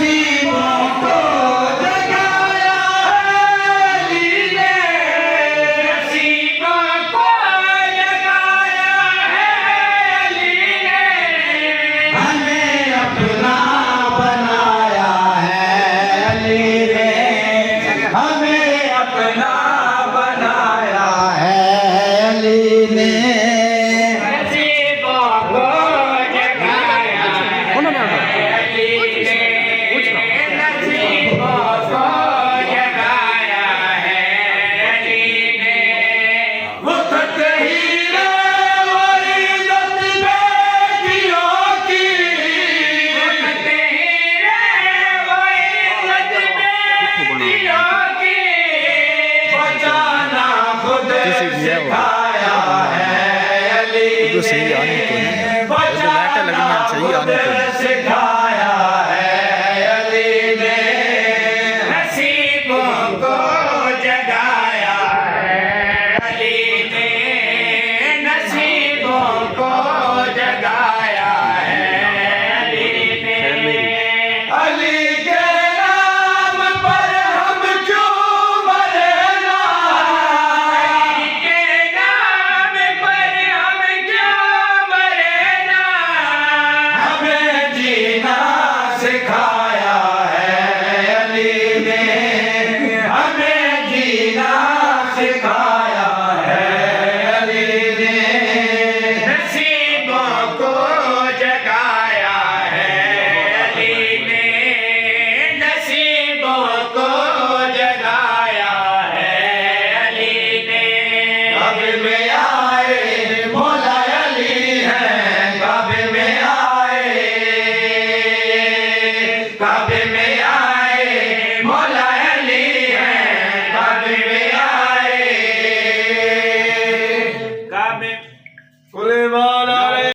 नसीबों को जगाया अली ने, नसीबों को जगाया अली ने, हमें अपना बनाया है अली ने, हमें अपना बनाया है अली ने। तो सही आनी तो नहीं लाइट लगना सही आनी तो सिखाया है अली ने, नसीबों को जगाया है अली ने, नसीबों को जगाया है अली ने। अली के नाम पर हम क्यों मरे ना, अली के नाम पर हम क्यों मरे ना, हमें जीना सिखाया है अली ने, हमें जीना सिखाया है अली ने, नसीबों को जगाया है अली ने, नसीबों को जगाया है अली ने। काबे में आए मौला अली हैं, काबे में आए, काबे में आए मौला अली हैं, काबे में आए, काबे